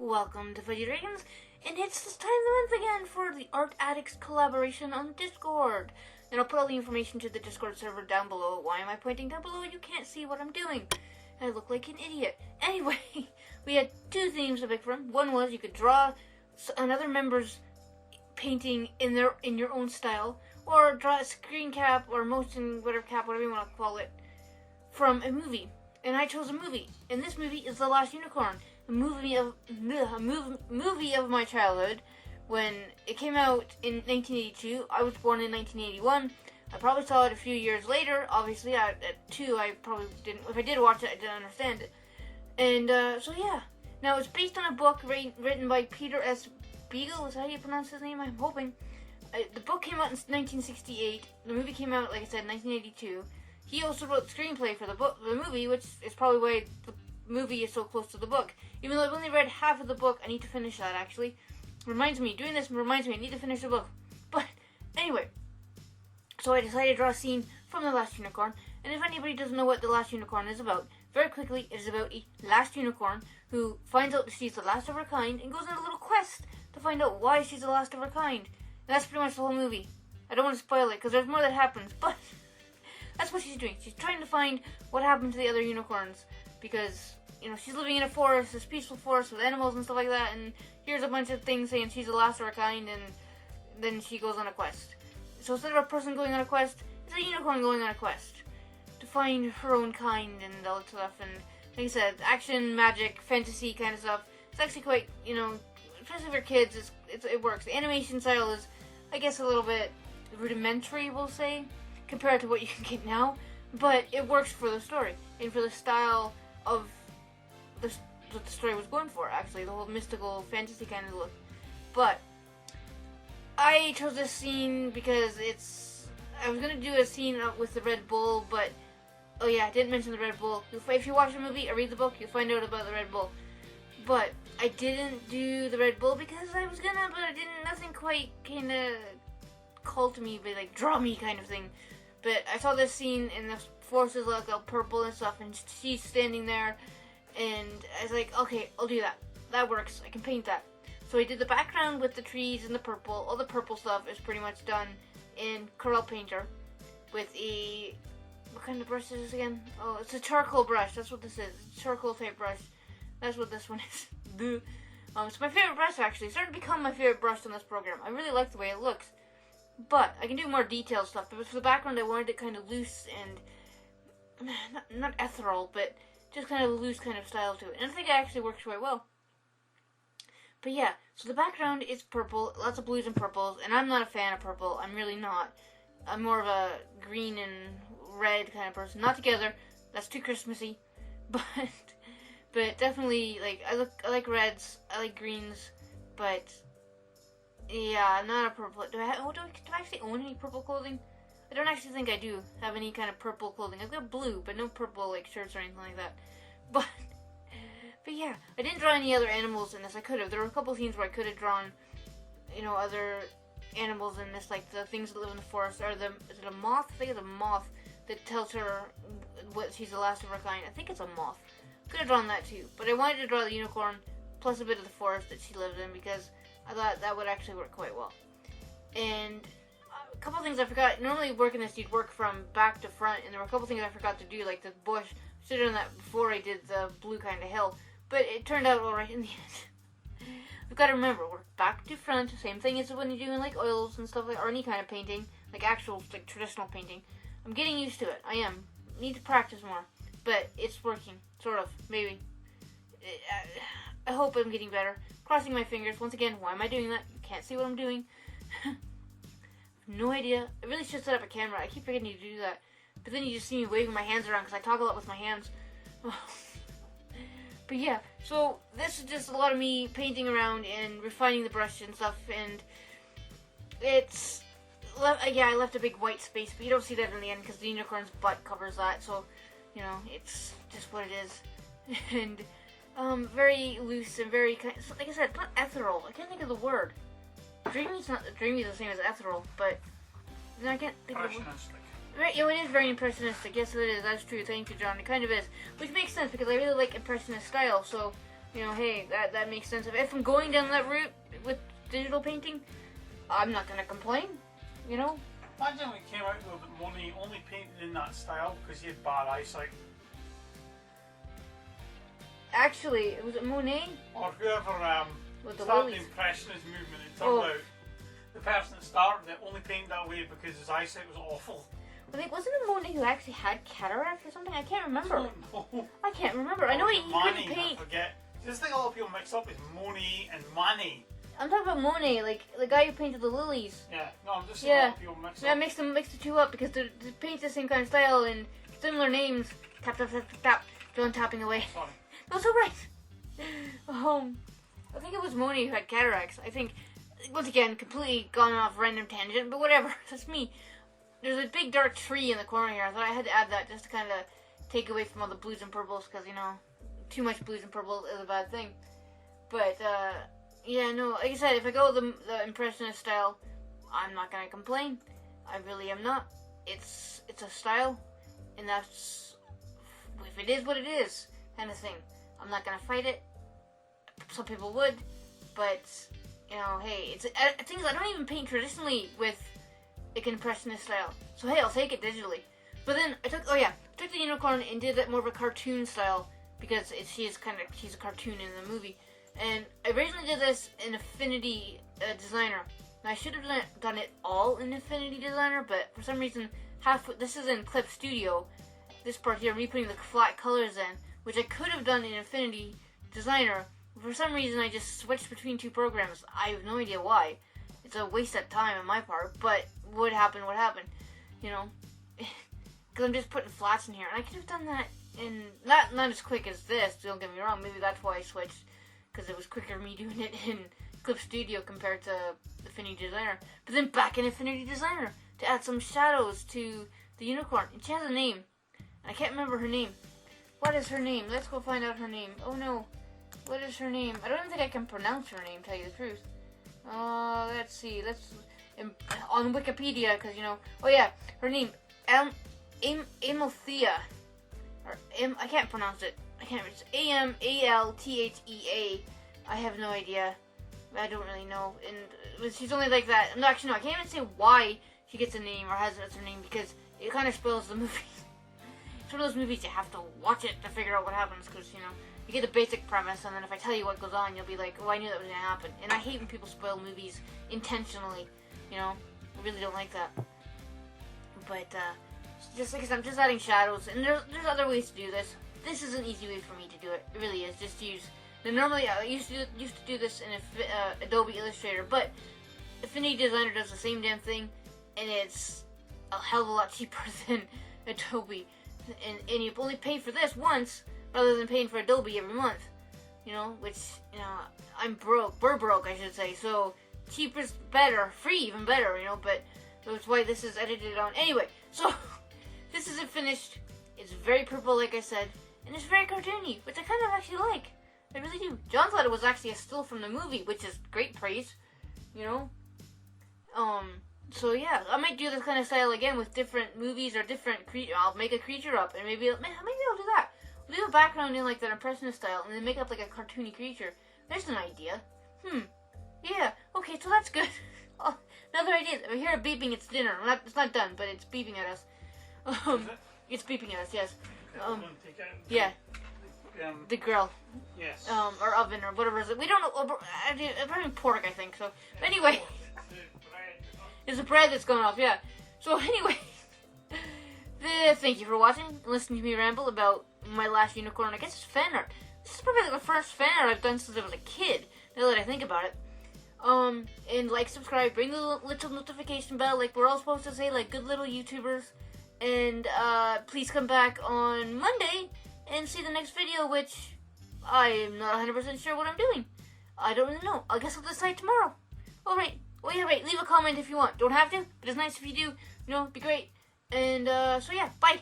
Welcome to Fuzzy Dragons, and it's this time of the month again for the Art Addicts collaboration on Discord. And I'll put all the information to the Discord server down below. Why am I pointing down below? You can't see what I'm doing. I look like an idiot. Anyway, we had two themes to pick from. One was you could draw another member's painting in your own style, or draw a screen cap or motion cap, whatever you want to call it, from a movie. And I chose a movie, and this movie is The Last Unicorn. A movie of my childhood. When it came out in 1982, I was born in 1981. I probably saw it a few years later. Obviously, at 2, I probably didn't. If I did watch it, I didn't understand it. And so yeah. Now it's based on a book written by Peter S. Beagle. Is that how you pronounce his name? I'm hoping. The book came out in 1968. The movie came out, like I said, in 1982. He also wrote the screenplay for the movie, which is probably why the movie is so close to the book. Even though I've only read half of the book, I need to finish that, actually. Doing this reminds me, I need to finish the book. But, anyway. So I decided to draw a scene from The Last Unicorn. And if anybody doesn't know what The Last Unicorn is about, very quickly, it is about a last unicorn who finds out that she's the last of her kind and goes on a little quest to find out why she's the last of her kind. And that's pretty much the whole movie. I don't want to spoil it, because there's more that happens, but that's what she's doing. She's trying to find what happened to the other unicorns, because, you know, she's living in a forest, this peaceful forest with animals and stuff like that, and here's a bunch of things saying she's the last of her kind, and then she goes on a quest. So instead of a person going on a quest, it's a unicorn going on a quest to find her own kind and all that stuff. And like I said, action, magic, fantasy kind of stuff. It's actually quite, you know, especially for kids, it works. The animation style is, I guess, a little bit rudimentary, we'll say, compared to what you can get now, but it works for the story and for the style of what the story was going for, actually, the whole mystical fantasy kind of look. But I chose this scene because I was going to do a scene with the Red Bull, but oh yeah, I didn't mention the Red Bull. If you watch the movie or read the book, you'll find out about the Red Bull. But I didn't do the Red Bull because I was gonna, but I didn't, nothing quite kind of called to me, but like draw me kind of thing. But I saw this scene and the forest is like all purple and stuff, and she's standing there, and I was like, okay, I'll do that. That works. I can paint that. So I did the background with the trees and the purple. All the purple stuff is pretty much done in Corel Painter with a, what kind of brush is this again? Oh, it's a charcoal brush. That's what this is. It's a charcoal type brush. That's what this one is. It's my favorite brush, actually. It's starting to become my favorite brush in this program. I really like the way it looks. But I can do more detailed stuff. But for the background, I wanted it kind of loose and not ethereal, but just kind of a loose kind of style to it. And I think it actually works quite well. But yeah, so the background is purple, lots of blues and purples, and I'm not a fan of purple. I'm really not. I'm more of a green and red kind of person. Not together. That's too Christmassy. But definitely, like, I like reds, I like greens, but yeah, I'm not a purple. Do I actually own any purple clothing? I don't actually think I do have any kind of purple clothing. I've got blue, but no purple, like, shirts or anything like that. But yeah, I didn't draw any other animals in this. I could have. There were a couple scenes where I could have drawn, you know, other animals in this, like the things that live in the forest. Or is it a moth? I think it's a moth that tells her what she's the last of her kind. I think it's a moth. Could have drawn that too, but I wanted to draw the unicorn plus a bit of the forest that she lives in because I thought that would actually work quite well. And a couple things I forgot. Normally working this, you'd work from back to front, and there were a couple things I forgot to do, like the bush. I should have done that before I did the blue kind of hill, but it turned out alright in the end. We've got to remember, work back to front, same thing as when you're doing like oils and stuff like, or any kind of painting, like actual like traditional painting. I'm getting used to it. I am. Need to practice more, but it's working. Sort of, maybe. I hope I'm getting better. Crossing my fingers. Once again, why am I doing that? You can't see what I'm doing. No idea. I really should set up a camera. I keep forgetting to do that. But then you just see me waving my hands around because I talk a lot with my hands. But yeah, so this is just a lot of me painting around and refining the brush and stuff. And it's... yeah, I left a big white space, but you don't see that in the end because the unicorn's butt covers that. So, you know, it's just what it is. And very loose and very kind of, like I said, it's not ethereal. I can't think of the word. Dreamy is not dreamy the same as ethereal, but I can't think of the word. Right, yeah, it is very impressionistic. Yes, it is. That's true. Thank you, John. It kind of is, which makes sense because I really like impressionist style. So You know, hey, that makes sense. If I'm going down that route with digital painting, I'm not gonna complain. You know. Imagine when it came out though that Monet only painted in that style because he had bad eyesight. Actually, was it Monet? Or whoever With the started the lilies. Impressionist movement, it turned out the person that started it only painted that way because his eyesight was awful. I think, wasn't it Monet who actually had cataract or something? I can't remember. I don't know. I can't remember. I know he couldn't Manet, paint. I forget. This thing a lot of people mix up is Monet and Manet. I'm talking about Monet, like the guy who painted the lilies. Yeah, no, I'm just saying a lot of people mix Yeah, up. mix the two up because they paint the same kind of style and similar names. Tap tap tap tap tap. John tapping away. Sorry. That's all right. I think it was Monet who had cataracts. I think, once again, completely gone off random tangent, but whatever. That's me. There's a big dark tree in the corner here. I thought I had to add that just to kind of take away from all the blues and purples because, you know, too much blues and purple is a bad thing. But, yeah, no, like I said, if I go the Impressionist style, I'm not going to complain. I really am not. It's a style, and that's, if it is what it is, kind of thing. I'm not going to fight it. Some people would, but, you know, hey, it's things I don't even paint traditionally with like an Impressionist style. So hey, I'll take it digitally. But then I took the unicorn and did that more of a cartoon style because she's a cartoon in the movie. And I originally did this in Affinity Designer. Now I should have done it all in Affinity Designer, but for some reason this is in Clip Studio. This part here, me putting the flat colors in, which I could have done in Affinity Designer. For some reason, I just switched between two programs. I have no idea why. It's a waste of time on my part, but what happened, you know? Because I'm just putting flats in here, and I could have done that in, not as quick as this, don't get me wrong, maybe that's why I switched, because it was quicker me doing it in Clip Studio compared to Affinity Designer. But then back in Affinity Designer, to add some shadows to the unicorn, and she has a name, I can't remember her name. What is her name? Let's go find out her name. Oh no. What is her name? I don't even think I can pronounce her name, to tell you the truth. Let's see. On Wikipedia, because, you know. Oh, yeah. Her name, Amalthea. I can't pronounce it. It's Amalthea. I have no idea. I don't really know. And she's only like that. No, actually, no. I can't even say why she gets a name or has it as her name, because it kind of spoils the movie. It's one of those movies you have to watch it to figure out what happens, because, you know, you get the basic premise, and then if I tell you what goes on, you'll be like, oh, I knew that was going to happen. And I hate when people spoil movies intentionally, you know? I really don't like that. But, just like I said, I'm just adding shadows, and there's other ways to do this. This is an easy way for me to do it. It really is. Just use... Normally, I used to do this in Adobe Illustrator, but Affinity Designer does the same damn thing, and it's a hell of a lot cheaper than Adobe. And you only pay for this once, rather than paying for Adobe every month, you know, which, you know, I'm broke, we're broke, I should say, so cheaper's better, free even better, you know, but that's why this is edited on. Anyway, so, this isn't finished, it's very purple, like I said, and it's very cartoony, which I kind of actually like, I really do. John thought it was actually a still from the movie, which is great praise, you know, so yeah, I might do this kind of style again with different movies or different I'll make a creature up, and maybe I'll do that. Leave a background in like that Impressionist style, and then make up like a cartoony creature. There's an idea. Yeah. Okay, so that's good. Oh, another idea. I hear it beeping. It's dinner. It's not done, but it's beeping at us. It's beeping at us. Yes. Yeah. The grill. Yes. Or oven or whatever it is. We don't know. I'm having pork, I think. So, but anyway, it's the bread that's going off. Yeah. So anyway, thank you for watching and listening to me ramble about my last unicorn. I guess it's fan art. This is probably the first fan art I've done since I was a kid, now that I think about it. And like, subscribe, ring the little notification bell like we're all supposed to say, like good little YouTubers. And please come back on Monday and see the next video, which I'm not 100% sure what I'm doing. I don't really know. I guess I'll decide tomorrow. Alright. Oh yeah, right. Leave a comment if you want. Don't have to, but it's nice if you do. You know, it'd be great. And so yeah, bye.